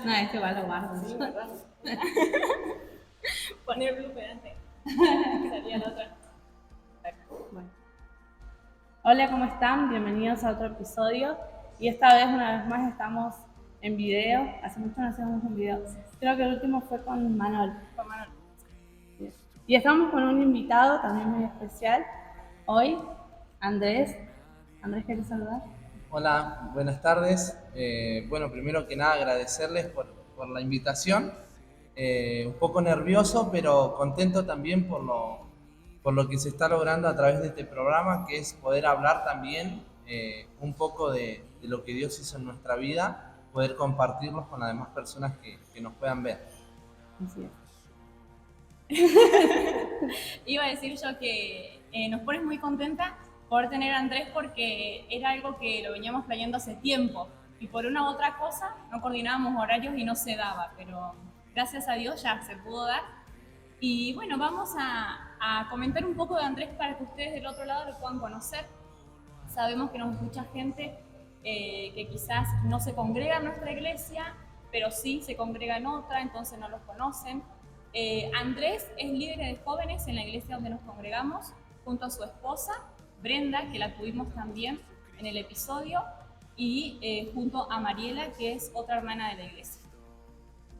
No, este va a lo barro. Sí, ¿verdad? Poner blooper antes. Salía la otra. Bueno. Hola, ¿cómo están? Bienvenidos a otro episodio. Y esta vez, una vez más, estamos en video. Hace mucho no hacemos un video. Creo que el último fue con Manuel. Con Manuel. Y estamos con un invitado también muy especial. Hoy, Andrés. Andrés, ¿quieres saludar? Hola, buenas tardes. Bueno, primero que nada agradecerles por la invitación. Un poco nervioso, pero contento también por lo que se está logrando a través de este programa, que es poder hablar también un poco de lo que Dios hizo en nuestra vida, poder compartirlos con las demás personas que nos puedan ver. Así es. Iba a decir yo que nos pones muy contenta por tener a Andrés porque era algo que lo veníamos planeando hace tiempo y por una u otra cosa no coordinábamos horarios y no se daba, pero gracias a Dios ya se pudo dar. Y bueno, vamos a comentar un poco de Andrés para que ustedes del otro lado lo puedan conocer. Sabemos que nos escucha gente que quizás no se congrega en nuestra iglesia, pero sí se congrega en otra, entonces no los conocen. Andrés es líder de jóvenes en la iglesia donde nos congregamos, junto a su esposa, Brenda, que la tuvimos también en el episodio, y junto a Mariela, que es otra hermana de la iglesia.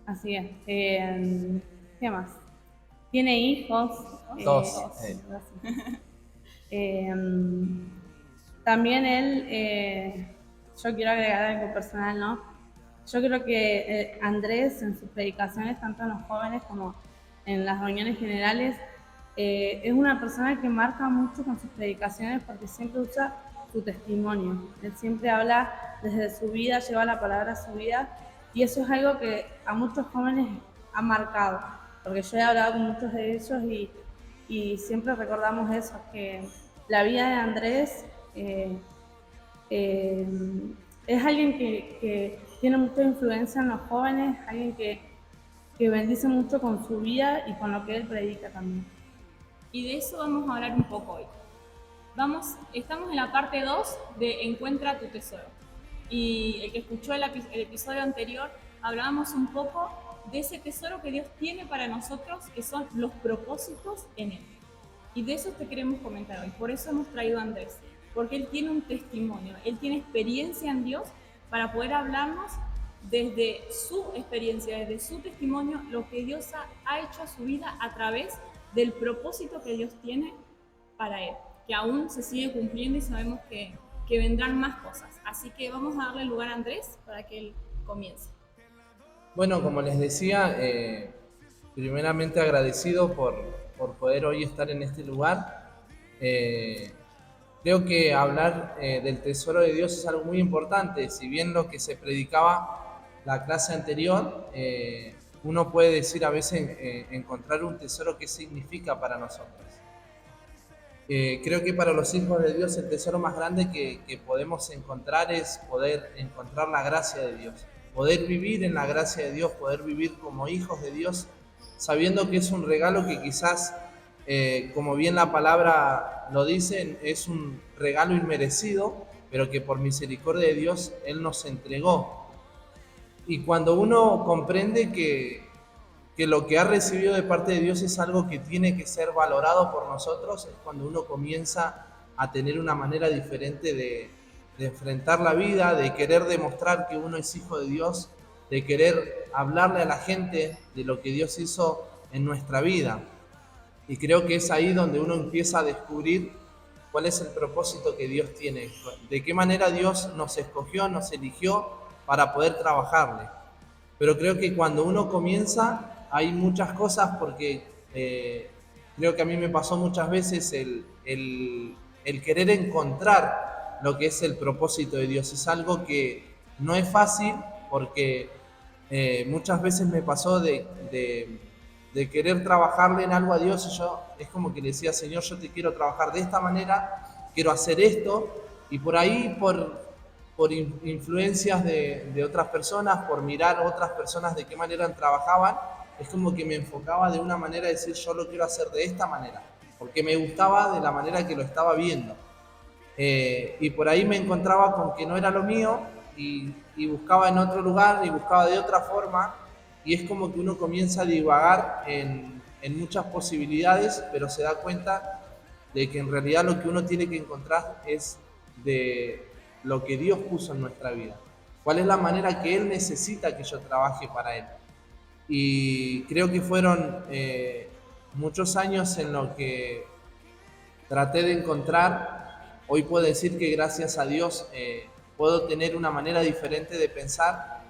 Así es. ¿Qué más? Tiene hijos. Dos. También él, yo quiero agregar algo personal, ¿no? Yo creo que Andrés en sus predicaciones, tanto en los jóvenes como en las reuniones generales, es una persona que marca mucho con sus predicaciones porque siempre usa su testimonio. Él siempre habla desde su vida, lleva la palabra a su vida y eso es algo que a muchos jóvenes ha marcado, porque yo he hablado con muchos de ellos y siempre recordamos eso, que la vida de Andrés es alguien que tiene mucha influencia en los jóvenes, alguien que bendice mucho con su vida y con lo que él predica también. Y de eso vamos a hablar un poco hoy. Estamos en la parte 2 de Encuentra tu tesoro. Y el que escuchó el episodio anterior, hablábamos un poco de ese tesoro que Dios tiene para nosotros, que son los propósitos en Él. Y de eso te queremos comentar hoy. Por eso hemos traído a Andrés, porque él tiene un testimonio, él tiene experiencia en Dios para poder hablarnos desde su experiencia, desde su testimonio, lo que Dios ha hecho a su vida a través del propósito que Dios tiene para él, que aún se sigue cumpliendo y sabemos que vendrán más cosas. Así que vamos a darle lugar a Andrés para que él comience. Bueno, como les decía, primeramente agradecido por poder hoy estar en este lugar. Creo que hablar del tesoro de Dios es algo muy importante. Si bien lo que se predicaba la clase anterior, uno puede decir a veces encontrar un tesoro, ¿qué significa para nosotros? Creo que para los hijos de Dios el tesoro más grande que podemos encontrar es poder encontrar la gracia de Dios, poder vivir en la gracia de Dios, poder vivir como hijos de Dios, sabiendo que es un regalo que quizás, como bien la palabra lo dice, es un regalo inmerecido, pero que por misericordia de Dios Él nos entregó. Y cuando uno comprende que lo que ha recibido de parte de Dios es algo que tiene que ser valorado por nosotros, es cuando uno comienza a tener una manera diferente de enfrentar la vida, de querer demostrar que uno es hijo de Dios, de querer hablarle a la gente de lo que Dios hizo en nuestra vida. Y creo que es ahí donde uno empieza a descubrir cuál es el propósito que Dios tiene, de qué manera Dios nos escogió, nos eligió para poder trabajarle. Pero creo que cuando uno comienza hay muchas cosas porque creo que a mí me pasó muchas veces el querer encontrar lo que es el propósito de Dios. Es algo que no es fácil porque muchas veces me pasó de querer trabajarle en algo a Dios y yo es como que le decía, Señor, yo te quiero trabajar de esta manera, quiero hacer esto, y por ahí, por influencias de otras personas, por mirar a otras personas de qué manera trabajaban, es como que me enfocaba de una manera de decir, yo lo quiero hacer de esta manera, porque me gustaba de la manera que lo estaba viendo. Y por ahí me encontraba con que no era lo mío, y buscaba en otro lugar y buscaba de otra forma, y es como que uno comienza a divagar en muchas posibilidades, pero se da cuenta de que en realidad lo que uno tiene que encontrar es de lo que Dios puso en nuestra vida. ¿Cuál es la manera que Él necesita que yo trabaje para Él? Y creo que fueron muchos años en los que traté de encontrar. Hoy puedo decir que gracias a Dios puedo tener una manera diferente de pensar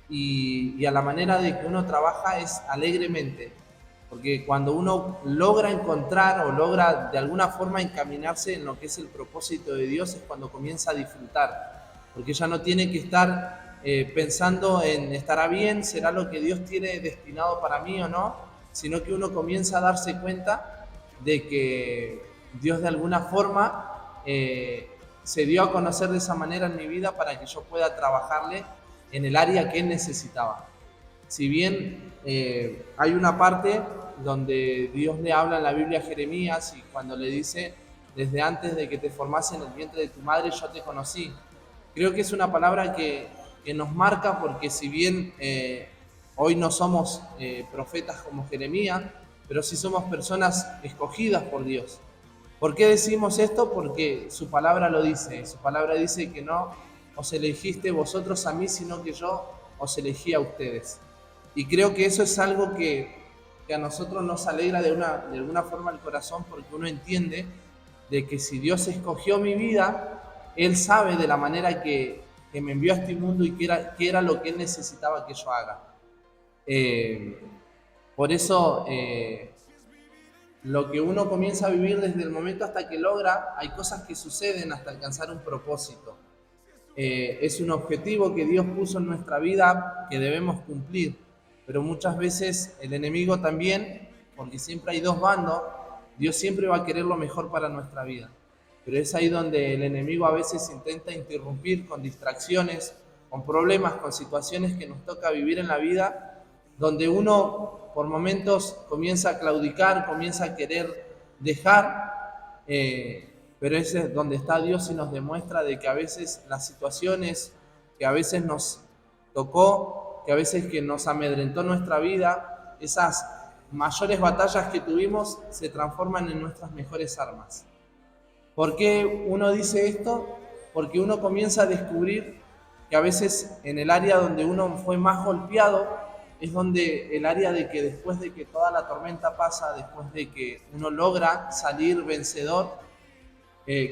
y a la manera de que uno trabaja es alegremente. Porque cuando uno logra encontrar o logra de alguna forma encaminarse en lo que es el propósito de Dios es cuando comienza a disfrutar. Porque ya no tiene que estar pensando en estará bien, será lo que Dios tiene destinado para mí o no, sino que uno comienza a darse cuenta de que Dios de alguna forma se dio a conocer de esa manera en mi vida para que yo pueda trabajarle en el área que Él necesitaba. Si bien hay una parte donde Dios le habla en la Biblia a Jeremías y cuando le dice, desde antes de que te formase en el vientre de tu madre yo te conocí. Creo que es una palabra que nos marca porque si bien hoy no somos profetas como Jeremías, pero sí somos personas escogidas por Dios. ¿Por qué decimos esto? Porque su palabra lo dice. Su palabra dice que no os elegiste vosotros a mí, sino que yo os elegí a ustedes. Y creo que eso es algo que a nosotros nos alegra de alguna forma el corazón, porque uno entiende de que si Dios escogió mi vida, Él sabe de la manera que me envió a este mundo y qué era lo que Él necesitaba que yo haga. Por eso, lo que uno comienza a vivir desde el momento hasta que logra, hay cosas que suceden hasta alcanzar un propósito. Es un objetivo que Dios puso en nuestra vida que debemos cumplir, pero muchas veces el enemigo también, porque siempre hay dos bandos, Dios siempre va a querer lo mejor para nuestra vida. Pero es ahí donde el enemigo a veces intenta interrumpir con distracciones, con problemas, con situaciones que nos toca vivir en la vida, donde uno por momentos comienza a claudicar, comienza a querer dejar, pero ese es donde está Dios y nos demuestra de que a veces las situaciones que a veces nos tocó, que a veces que nos amedrentó nuestra vida, esas mayores batallas que tuvimos se transforman en nuestras mejores armas. ¿Por qué uno dice esto? Porque uno comienza a descubrir que a veces en el área donde uno fue más golpeado es donde el área de que después de que toda la tormenta pasa, después de que uno logra salir vencedor,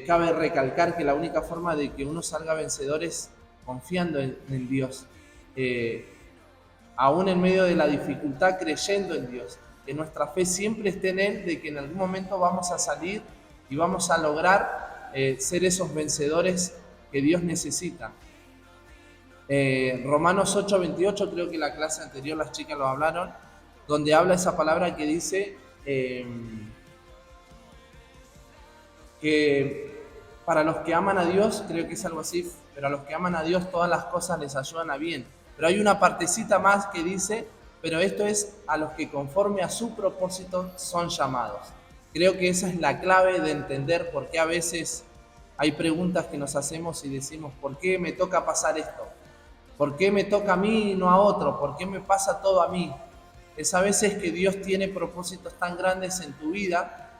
cabe recalcar que la única forma de que uno salga vencedor es confiando en Dios, aún en medio de la dificultad creyendo en Dios, que nuestra fe siempre esté en Él, de que en algún momento vamos a salir y vamos a lograr ser esos vencedores que Dios necesita. Romanos 8:28, creo que la clase anterior las chicas lo hablaron, donde habla esa palabra que dice que para los que aman a Dios, creo que es algo así, pero a los que aman a Dios todas las cosas les ayudan a bien. Pero hay una partecita más que dice, pero esto es a los que conforme a su propósito son llamados. Creo que esa es la clave de entender por qué a veces hay preguntas que nos hacemos y decimos, ¿por qué me toca pasar esto? ¿Por qué me toca a mí y no a otro? ¿Por qué me pasa todo a mí? Es a veces que Dios tiene propósitos tan grandes en tu vida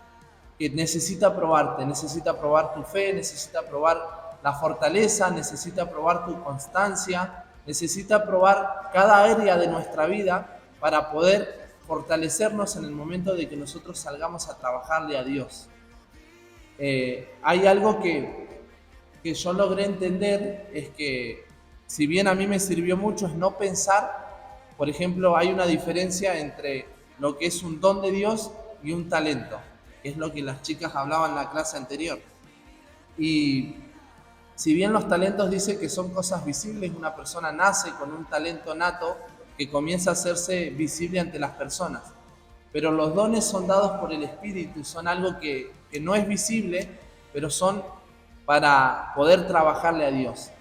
que necesita probarte, necesita probar tu fe, necesita probar la fortaleza, necesita probar tu constancia, necesita probar cada área de nuestra vida para poder fortalecernos en el momento de que nosotros salgamos a trabajarle a Dios. Hay algo que yo logré entender, es que si bien a mí me sirvió mucho, es no pensar, por ejemplo, hay una diferencia entre lo que es un don de Dios y un talento, que es lo que las chicas hablaban en la clase anterior. Y si bien los talentos dicen que son cosas visibles, una persona nace con un talento nato que comienza a hacerse visible ante las personas. Pero los dones son dados por el Espíritu, son algo que no es visible, pero son para poder trabajarle a Dios.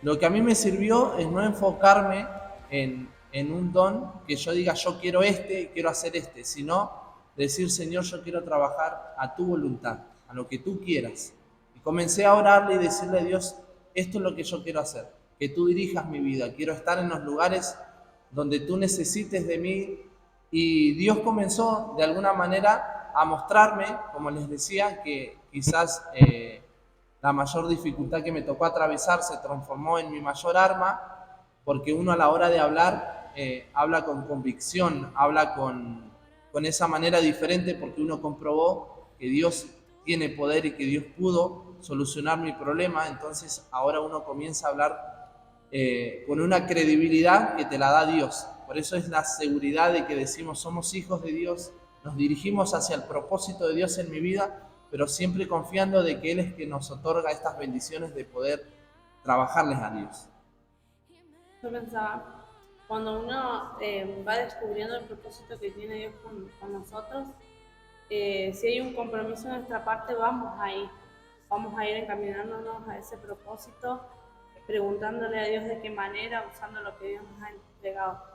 Lo que a mí me sirvió es no enfocarme en un don que yo diga yo quiero este y quiero hacer este, sino decir Señor yo quiero trabajar a tu voluntad, a lo que tú quieras. Y comencé a orarle y decirle a Dios esto es lo que yo quiero hacer. que tú dirijas mi vida, quiero estar en los lugares donde tú necesites de mí. Y Dios comenzó de alguna manera a mostrarme, como les decía, que quizás la mayor dificultad que me tocó atravesar se transformó en mi mayor arma, porque uno a la hora de hablar habla con convicción, habla con esa manera diferente, porque uno comprobó que Dios tiene poder y que Dios pudo solucionar mi problema. Entonces ahora uno comienza a hablar con una credibilidad que te la da Dios. Por eso es la seguridad de que decimos somos hijos de Dios, nos dirigimos hacia el propósito de Dios en mi vida, pero siempre confiando de que Él es que nos otorga estas bendiciones de poder trabajarles a Dios. Yo pensaba, cuando uno va descubriendo el propósito que tiene Dios con nosotros, si hay un compromiso de nuestra parte, vamos a ir encaminándonos a ese propósito, preguntándole a Dios de qué manera, usando lo que Dios nos ha entregado.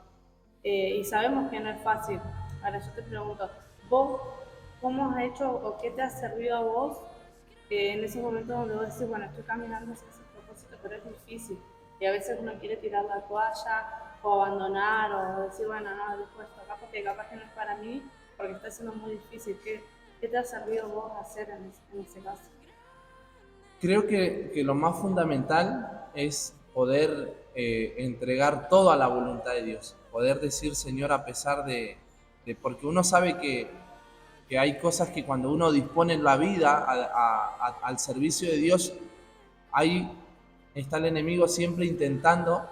Y sabemos que no es fácil. Ahora yo te pregunto, ¿vos cómo has hecho o qué te ha servido a vos en esos momentos donde vos decís, bueno, estoy caminando hacia ese propósito, pero es difícil? Y a veces uno quiere tirar la toalla o abandonar o decir, bueno, no, dejo esto acá porque capaz que no es para mí, porque está siendo muy difícil. ¿Qué te ha servido vos hacer en ese caso? Creo que lo más fundamental es poder entregar todo a la voluntad de Dios, poder decir Señor a pesar porque uno sabe que hay cosas que cuando uno dispone la vida al servicio de Dios, ahí está el enemigo siempre intentando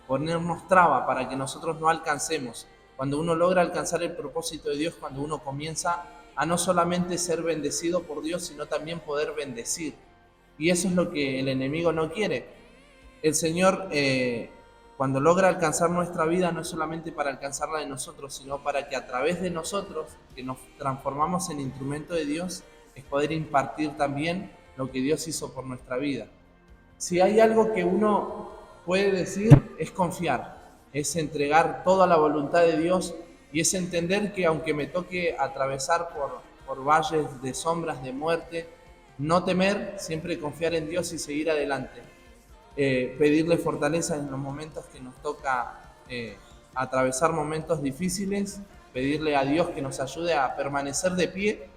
ponernos traba para que nosotros no alcancemos. Cuando uno logra alcanzar el propósito de Dios, cuando uno comienza a no solamente ser bendecido por Dios, sino también poder bendecir. Y eso es lo que el enemigo no quiere. El Señor, cuando logra alcanzar nuestra vida, no es solamente para alcanzarla de nosotros, sino para que a través de nosotros, que nos transformamos en instrumento de Dios, es poder impartir también lo que Dios hizo por nuestra vida. Si hay algo que uno puede decir, es confiar, es entregar toda la voluntad de Dios y es entender que aunque me toque atravesar por valles de sombras de muerte, no temer, siempre confiar en Dios y seguir adelante. Pedirle fortaleza en los momentos que nos toca atravesar momentos difíciles, pedirle a Dios que nos ayude a permanecer de pie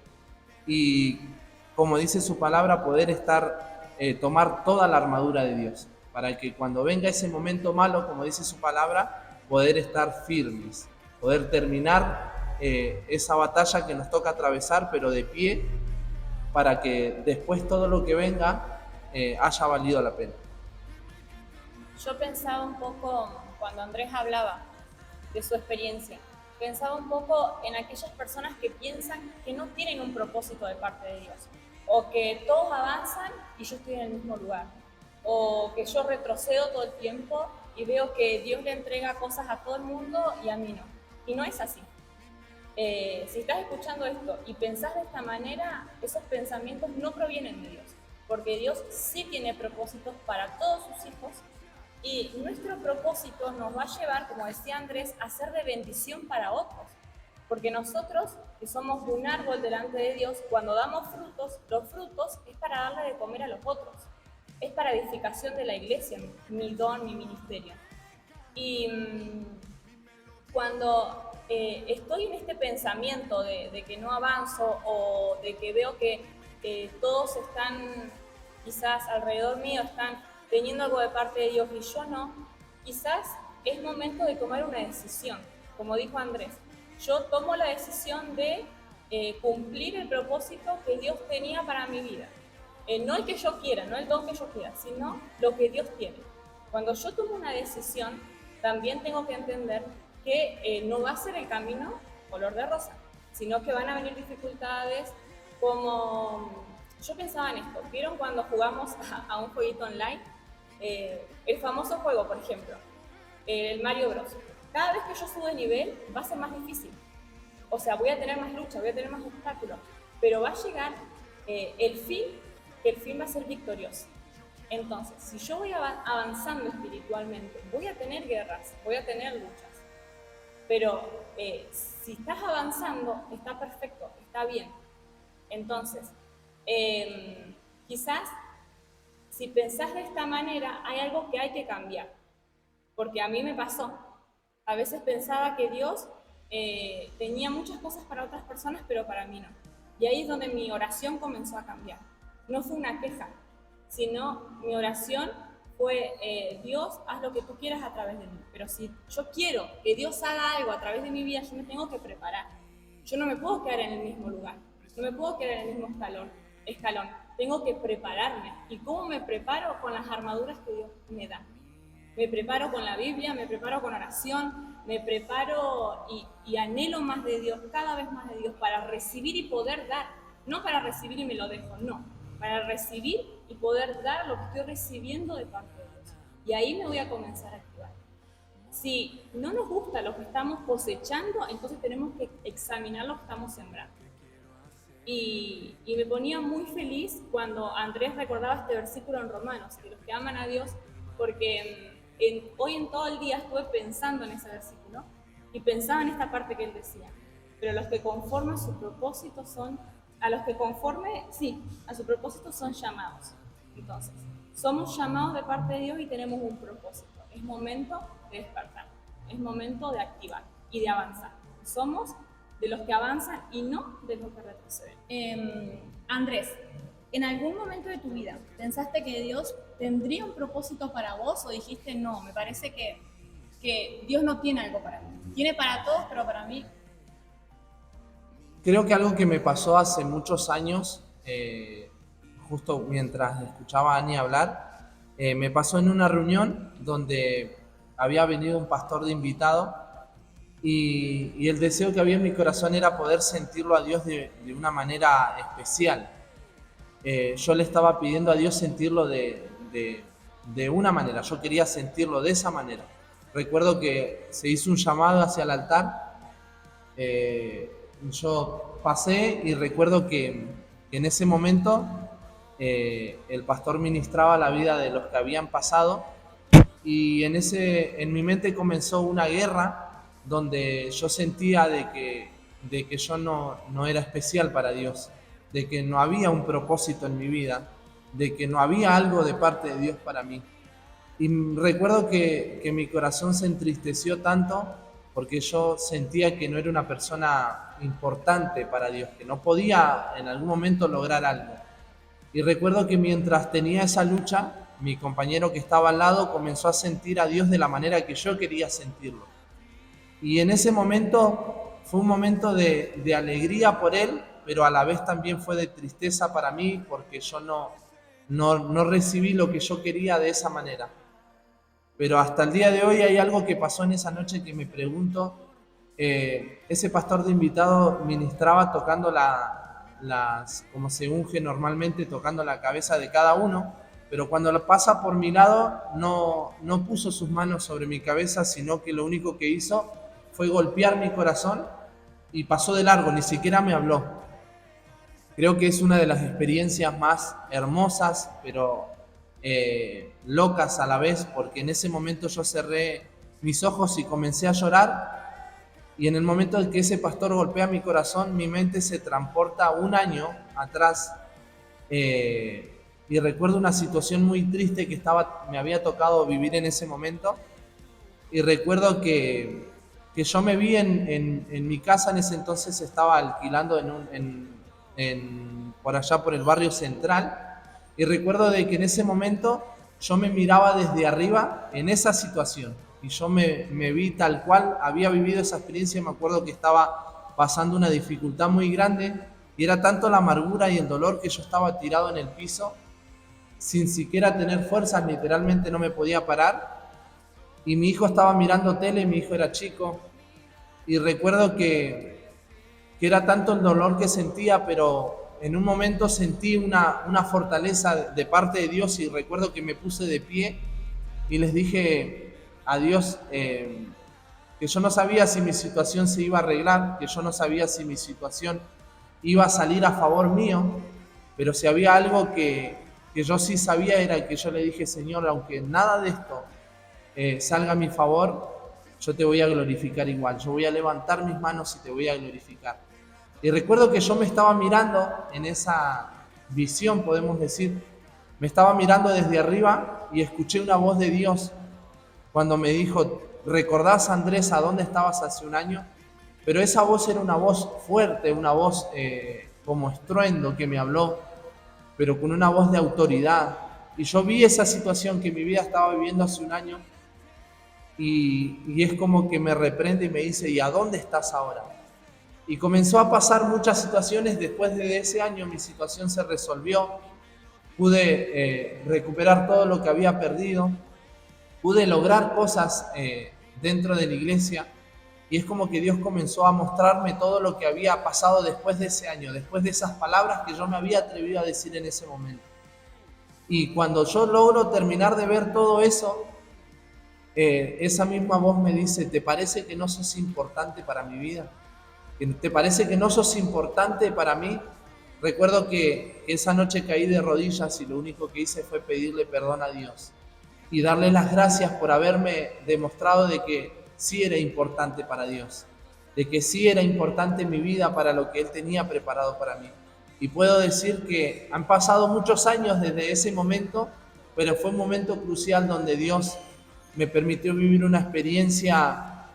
y, como dice su palabra, poder tomar toda la armadura de Dios, para que cuando venga ese momento malo, como dice su palabra, poder estar firmes, poder terminar esa batalla que nos toca atravesar, pero de pie, para que después todo lo que venga haya valido la pena. Yo pensaba un poco, cuando Andrés hablaba de su experiencia, pensaba un poco en aquellas personas que piensan que no tienen un propósito de parte de Dios, o que todos avanzan y yo estoy en el mismo lugar, o que yo retrocedo todo el tiempo y veo que Dios le entrega cosas a todo el mundo y a mí no. Y no es así. Si estás escuchando esto y pensás de esta manera, esos pensamientos no provienen de Dios, porque Dios sí tiene propósitos para todos sus hijos y nuestro propósito nos va a llevar, como decía Andrés, a ser de bendición para otros. Porque nosotros, que somos un árbol delante de Dios, cuando damos frutos, los frutos es para darle de comer a los otros. Es para edificación de la iglesia, mi don, mi ministerio. Y cuando estoy en este pensamiento de que no avanzo o de que veo que todos están, quizás alrededor mío, están teniendo algo de parte de Dios y yo no, quizás es momento de tomar una decisión. Como dijo Andrés, yo tomo la decisión de cumplir el propósito que Dios tenía para mi vida. No el que yo quiera, no el don que yo quiera, sino lo que Dios tiene. Cuando yo tomo una decisión, también tengo que entender que no va a ser el camino color de rosa, sino que van a venir dificultades como... Yo pensaba en esto, ¿vieron cuando jugamos a un jueguito online? El famoso juego, por ejemplo, el Mario Bros. Cada vez que yo subo de nivel va a ser más difícil. O sea, voy a tener más lucha, voy a tener más obstáculos, pero va a llegar el fin, que el fin va a ser victorioso. Entonces, si yo voy avanzando espiritualmente, voy a tener guerras, voy a tener luchas, pero si estás avanzando, está perfecto, está bien. Entonces, quizás si pensás de esta manera, hay algo que hay que cambiar. Porque a mí me pasó. A veces pensaba que Dios tenía muchas cosas para otras personas, pero para mí no. Y ahí es donde mi oración comenzó a cambiar. No fue una queja, sino mi oración fue, Dios, haz lo que tú quieras a través de mí. Pero si yo quiero que Dios haga algo a través de mi vida, yo me tengo que preparar. Yo no me puedo quedar en el mismo lugar, no me puedo quedar en el mismo escalón. Tengo que prepararme. ¿Y cómo me preparo? Con las armaduras que Dios me da. Me preparo con la Biblia, me preparo con oración, me preparo y anhelo más de Dios, cada vez más de Dios, para recibir y poder dar. No para recibir y me lo dejo, no. Para recibir y poder dar lo que estoy recibiendo de parte de Dios. Y ahí me voy a comenzar a activar. Si no nos gusta lo que estamos cosechando, entonces tenemos que examinar lo que estamos sembrando. Y me ponía muy feliz cuando Andrés recordaba este versículo en Romanos, que los que aman a Dios, porque hoy en todo el día estuve pensando en ese versículo y pensaba en esta parte que él decía, pero los que conforman su propósito a su propósito son llamados. Entonces, somos llamados de parte de Dios y tenemos un propósito. Es momento de despertar, es momento de activar y de avanzar. Somos de los que avanzan y no de los que retroceden. Andrés, ¿en algún momento de tu vida pensaste que Dios tendría un propósito para vos o dijiste, no, me parece que Dios no tiene algo para mí? Tiene para todos, pero para mí... Creo que algo que me pasó hace muchos años, justo mientras escuchaba a Ani hablar, me pasó en una reunión donde había venido un pastor de invitado y el deseo que había en mi corazón era poder sentirlo a Dios de una manera especial. Yo le estaba pidiendo a Dios sentirlo de una manera, yo quería sentirlo de esa manera. Recuerdo que se hizo un llamado hacia el altar, yo pasé y recuerdo que en ese momento el pastor ministraba la vida de los que habían pasado y en mi mente comenzó una guerra donde yo sentía de que yo no era especial para Dios, de que no había un propósito en mi vida, de que no había algo de parte de Dios para mí. Y recuerdo que mi corazón se entristeció tanto porque yo sentía que no era una persona importante para Dios, que no podía en algún momento lograr algo. Y recuerdo que mientras tenía esa lucha, mi compañero que estaba al lado comenzó a sentir a Dios de la manera que yo quería sentirlo. Y en ese momento fue un momento de alegría por él, pero a la vez también fue de tristeza para mí porque yo no recibí lo que yo quería de esa manera. Pero hasta el día de hoy hay algo que pasó en esa noche que me pregunto. Ese pastor de invitado ministraba tocando como se unge normalmente, tocando la cabeza de cada uno, pero cuando lo pasa por mi lado no puso sus manos sobre mi cabeza, sino que lo único que hizo fue golpear mi corazón y pasó de largo, ni siquiera me habló. Creo que es una de las experiencias más hermosas, pero locas a la vez, porque en ese momento yo cerré mis ojos y comencé a llorar, y en el momento en que ese pastor golpea mi corazón, mi mente se transporta un año atrás, y recuerdo una situación muy triste que me había tocado vivir en ese momento, y recuerdo que yo me vi en mi casa. En ese entonces estaba alquilando por allá por el barrio central, y recuerdo de que en ese momento yo me miraba desde arriba en esa situación y yo me vi tal cual había vivido esa experiencia. Me acuerdo que estaba pasando una dificultad muy grande y era tanto la amargura y el dolor que yo estaba tirado en el piso sin siquiera tener fuerzas, literalmente no me podía parar, y mi hijo estaba mirando tele, mi hijo era chico, y recuerdo que era tanto el dolor que sentía, pero en un momento sentí una fortaleza de parte de Dios, y recuerdo que me puse de pie y les dije a Dios que yo no sabía si mi situación se iba a arreglar, que yo no sabía si mi situación iba a salir a favor mío, pero si había algo que yo sí sabía era que yo le dije: Señor, aunque nada de esto salga a mi favor, yo te voy a glorificar igual, yo voy a levantar mis manos y te voy a glorificar. Y recuerdo que yo me estaba mirando en esa visión, podemos decir, Me estaba mirando desde arriba y escuché una voz de Dios cuando me dijo, ¿recordás, Andrés, a dónde estabas hace un año? Pero esa voz era una voz fuerte, una voz como estruendo que me habló, pero con una voz de autoridad. Y yo vi esa situación que mi vida estaba viviendo hace un año y es como que me reprende y me dice, ¿y a dónde estás ahora? Y comenzó a pasar muchas situaciones. Después de ese año mi situación se resolvió, pude recuperar todo lo que había perdido, pude lograr cosas dentro de la iglesia, y es como que Dios comenzó a mostrarme todo lo que había pasado después de ese año, después de esas palabras que yo me había atrevido a decir en ese momento. Y cuando yo logro terminar de ver todo eso, esa misma voz me dice, ¿te parece que no sos importante para mi vida? ¿Te parece que no sos importante para mí? Recuerdo que esa noche caí de rodillas y lo único que hice fue pedirle perdón a Dios y darle las gracias por haberme demostrado de que sí era importante para Dios, de que sí era importante mi vida para lo que Él tenía preparado para mí. Y puedo decir que han pasado muchos años desde ese momento, pero fue un momento crucial donde Dios me permitió vivir una experiencia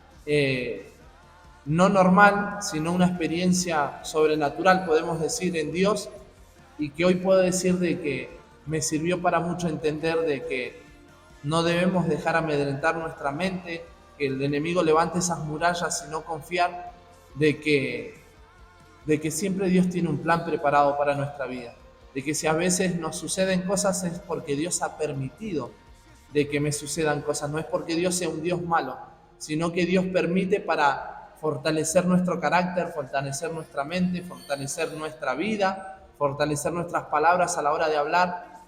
no normal, sino una experiencia sobrenatural, podemos decir, en Dios, y que hoy puedo decir de que me sirvió para mucho entender de que no debemos dejar amedrentar nuestra mente, que el enemigo levante esas murallas, sino confiar de que siempre Dios tiene un plan preparado para nuestra vida, de que si a veces nos suceden cosas es porque Dios ha permitido de que me sucedan cosas, no es porque Dios sea un Dios malo, sino que Dios permite para fortalecer nuestro carácter, fortalecer nuestra mente, fortalecer nuestra vida, fortalecer nuestras palabras a la hora de hablar,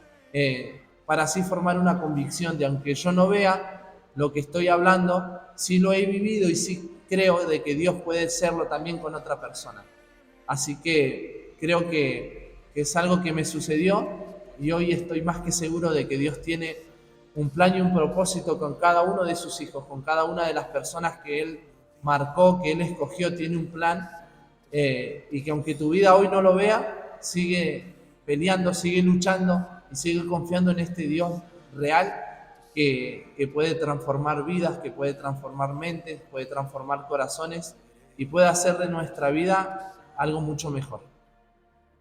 para así formar una convicción de aunque yo no vea lo que estoy hablando, sí lo he vivido y sí creo de que Dios puede serlo también con otra persona. Así que creo que es algo que me sucedió y hoy estoy más que seguro de que Dios tiene un plan y un propósito con cada uno de sus hijos, con cada una de las personas que Él marcó, que Él escogió, tiene un plan, y que aunque tu vida hoy no lo vea, sigue peleando, sigue luchando y sigue confiando en este Dios real que puede transformar vidas, que puede transformar mentes, puede transformar corazones y puede hacer de nuestra vida algo mucho mejor.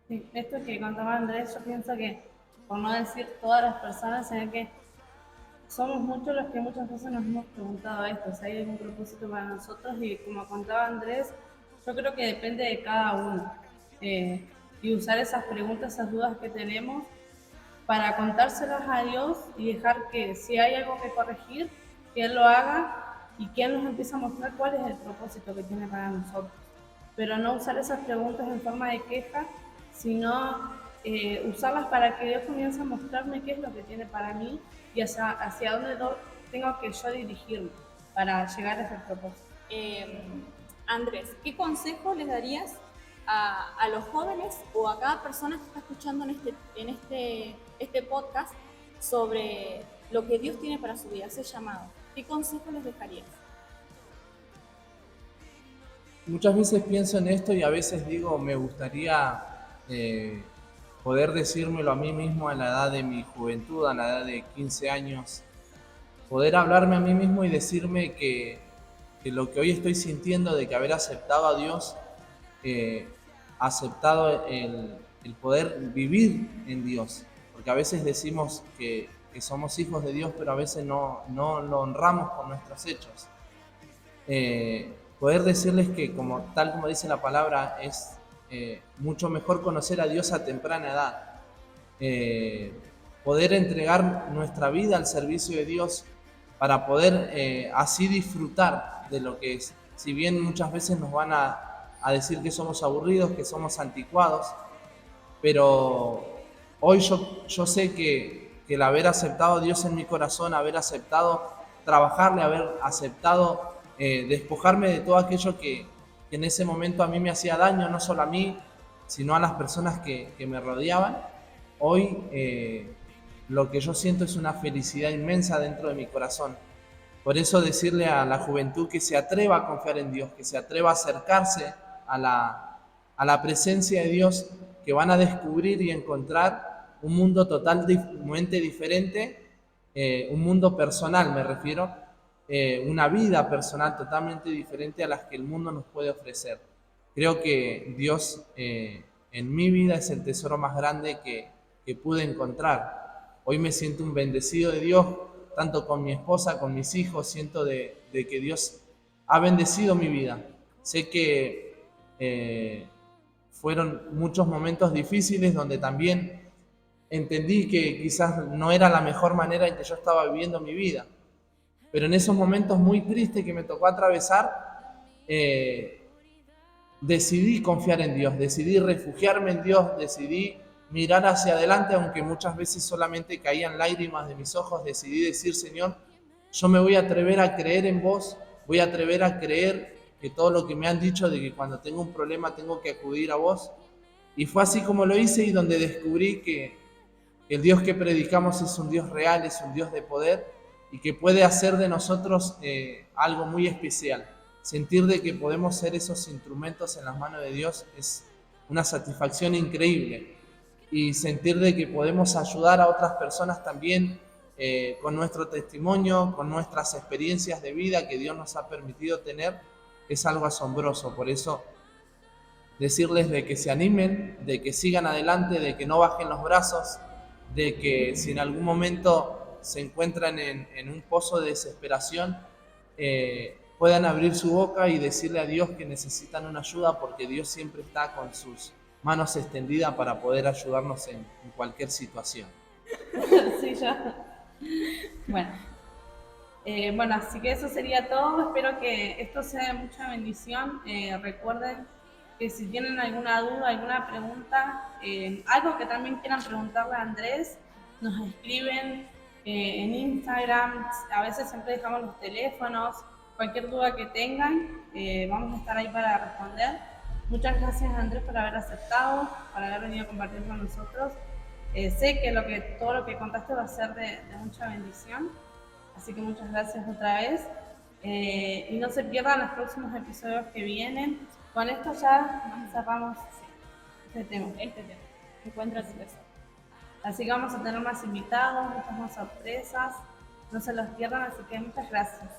Sí, esto que contaba Andrés, yo pienso que, por no decir todas las personas, sino que somos muchos los que muchas veces nos hemos preguntado esto, si hay algún propósito para nosotros, y como contaba Andrés, yo creo que depende de cada uno, y usar esas preguntas, esas dudas que tenemos para contárselas a Dios y dejar que si hay algo que corregir, que Él lo haga y que Él nos empiece a mostrar cuál es el propósito que tiene para nosotros. Pero no usar esas preguntas en forma de queja, sino usarlas para que Dios comience a mostrarme qué es lo que tiene para mí y hacia dónde tengo que yo dirigirme para llegar a ese propósito. Andrés, ¿qué consejo les darías a los jóvenes o a cada persona que está escuchando en este podcast sobre lo que Dios tiene para su vida, ese llamado? ¿Qué consejo les dejarías? Muchas veces pienso en esto y a veces digo, me gustaría poder decírmelo a mí mismo a la edad de mi juventud, a la edad de 15 años, poder hablarme a mí mismo y decirme que lo que hoy estoy sintiendo de que haber aceptado a Dios, aceptado el poder vivir en Dios, porque a veces decimos que somos hijos de Dios, pero a veces no lo honramos con nuestros hechos. Poder decirles que tal como dice la palabra, es mucho mejor conocer a Dios a temprana edad, poder entregar nuestra vida al servicio de Dios para poder así disfrutar de lo que es. Si bien muchas veces nos van a decir que somos aburridos, que somos anticuados, pero hoy yo sé que el haber aceptado a Dios en mi corazón, haber aceptado trabajarle, haber aceptado despojarme de todo aquello que en ese momento a mí me hacía daño, no solo a mí, sino a las personas que me rodeaban. Hoy lo que yo siento es una felicidad inmensa dentro de mi corazón. Por eso decirle a la juventud que se atreva a confiar en Dios, que se atreva a acercarse a la presencia de Dios, que van a descubrir y encontrar un mundo totalmente diferente, un mundo personal me refiero, una vida personal totalmente diferente a las que el mundo nos puede ofrecer. Creo que Dios en mi vida es el tesoro más grande que pude encontrar. Hoy me siento un bendecido de Dios, tanto con mi esposa, con mis hijos, siento de que Dios ha bendecido mi vida. Sé que fueron muchos momentos difíciles donde también entendí que quizás no era la mejor manera en que yo estaba viviendo mi vida. Pero en esos momentos muy tristes que me tocó atravesar, decidí confiar en Dios, decidí refugiarme en Dios, decidí mirar hacia adelante, aunque muchas veces solamente caían lágrimas de mis ojos, decidí decir, Señor, yo me voy a atrever a creer en vos, voy a atrever a creer que todo lo que me han dicho de que cuando tengo un problema tengo que acudir a vos. Y fue así como lo hice y donde descubrí que el Dios que predicamos es un Dios real, es un Dios de poder y que puede hacer de nosotros algo muy especial. Sentir de que podemos ser esos instrumentos en las manos de Dios es una satisfacción increíble. Y sentir de que podemos ayudar a otras personas también con nuestro testimonio, con nuestras experiencias de vida que Dios nos ha permitido tener, es algo asombroso. Por eso decirles de que se animen, de que sigan adelante, de que no bajen los brazos, de que si en algún momento se encuentran en un pozo de desesperación, puedan abrir su boca y decirle a Dios que necesitan una ayuda, porque Dios siempre está con sus manos extendidas para poder ayudarnos en cualquier situación. Sí, yo. Bueno, bueno, así que eso sería todo. Espero que esto sea de mucha bendición. Recuerden que si tienen alguna duda, alguna pregunta, algo que también quieran preguntarle a Andrés, nos escriben en Instagram. A veces siempre dejamos los teléfonos. Cualquier duda que tengan, vamos a estar ahí para responder. Muchas gracias, Andrés, por haber aceptado, por haber venido a compartir con nosotros. Sé que todo lo que contaste va a ser de mucha bendición, así que muchas gracias otra vez. Y no se pierdan los próximos episodios que vienen. Con esto ya cerramos este tema. Encuentra tu tesoro. Así que vamos a tener más invitados, muchas más sorpresas. No se los pierdan, así que muchas gracias.